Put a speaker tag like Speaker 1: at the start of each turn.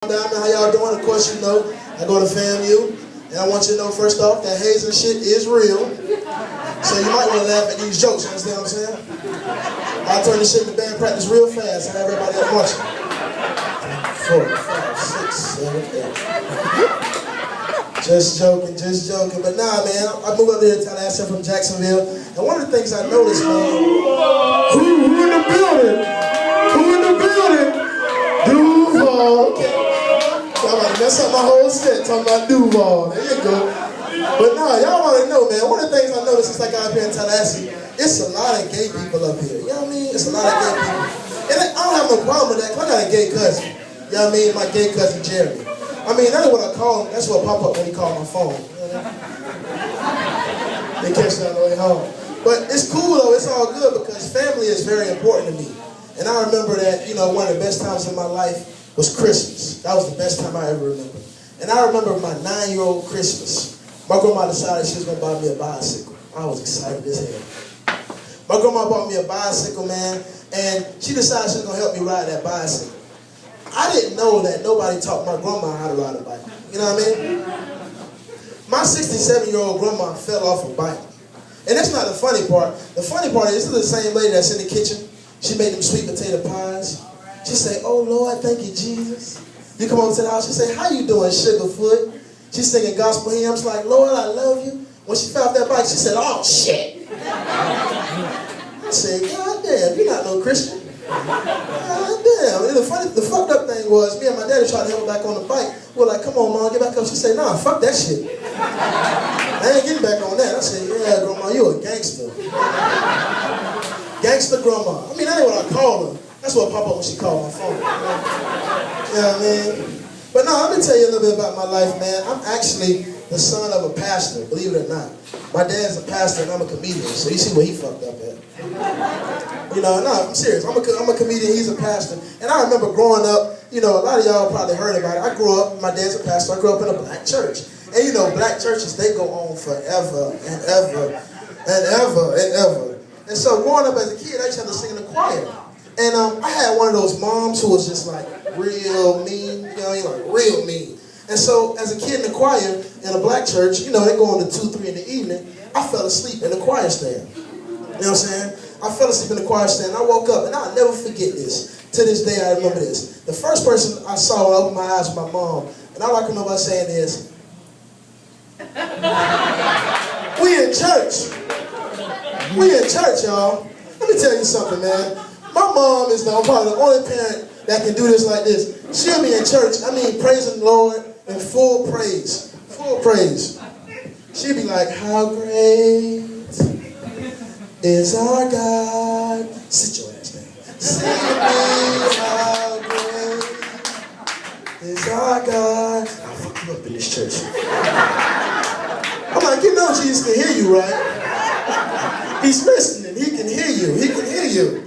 Speaker 1: Diamond, how y'all doing? Of course you know, I go to FAMU, and I want you to know first off that hazing shit is real. So you might want to laugh at these jokes, you understand what I'm saying? I'll turn this shit into band practice real fast and have everybody else watching. 4, 5, 6, 7, 8. Just joking. But nah, man, I moved up there to Tallahassee from Jacksonville, and one of the things I noticed, man, who in the building? Who in the building? Duval. I'm about to mess up my whole set talking about Duval. There you go. But nah, y'all want to know, man, one of the things I noticed since I got up here in Tallahassee, it's a lot of gay people up here. You know what I mean? It's a lot of gay people. And I don't have no problem with that, because I got a gay cousin. You know what I mean? My gay cousin, Jeremy. I mean, that's what I call him. That's what pop up when he called my phone. You know what I mean? They catch that on the way home. But it's cool, though. It's all good, because family is very important to me. And I remember that, you know, one of the best times in my life was Christmas. That was the best time I ever remember. And I remember my 9-year-old Christmas. My grandma decided she was going to buy me a bicycle. I was excited as hell. My grandma bought me a bicycle, man, and she decided she was going to help me ride that bicycle. I didn't know that nobody taught my grandma how to ride a bike. You know what I mean? My 67-year-old grandma fell off a bike. And that's not the funny part. The funny part is, this is the same lady that's in the kitchen. She made them sweet potato pies. She say, "Oh Lord, thank you, Jesus." You come over to the house, she say, "How you doing, Sugarfoot?" She's singing gospel hymns like, "Lord, I love you." When she fell off that bike, she said, "Oh shit." I said, "God damn, you're not no Christian." God damn. And the fucked up thing was, me and my daddy tried to help her back on the bike. We're like, "Come on, Mom, get back up." She said, "Nah, fuck that shit. I ain't getting back on that." I said, "Yeah, Grandma, you a gangster." Gangster grandma. I mean, that ain't what I call her. That's what pop up when she called my phone. You know what I mean? But no, let me tell you a little bit about my life, man. I'm actually the son of a pastor, believe it or not. My dad's a pastor and I'm a comedian, so you see where he fucked up at. You know, no, I'm serious. I'm a comedian, he's a pastor. And I remember growing up, you know, a lot of y'all probably heard about it. I grew up, my dad's a pastor, I grew up in a black church. And you know, black churches, they go on forever and ever and ever and ever. And so growing up as a kid, I used to have to sing in the choir. And I had one of those moms who was just like real mean, you know, like real mean. And so as a kid in the choir in a black church, you know, they go on to 2, 3 in the evening, I fell asleep in the choir stand. You know what I'm saying? I fell asleep in the choir stand. I woke up, and I'll never forget this. To this day, I remember this. The first person I saw when I opened my eyes was my mom. And all I can remember saying is, "We in church. We in church, y'all." Let me tell you something, man. My mom is probably the only parent that can do this like this. She'll be in church, I mean, praising the Lord in full praise. Full praise. She'll be like, "How great is our God." Sit your ass down. Sing me, how great is our God. I'll fuck you up in this church. I'm like, you know Jesus can hear you, right? He's listening. He can hear you. He can hear you.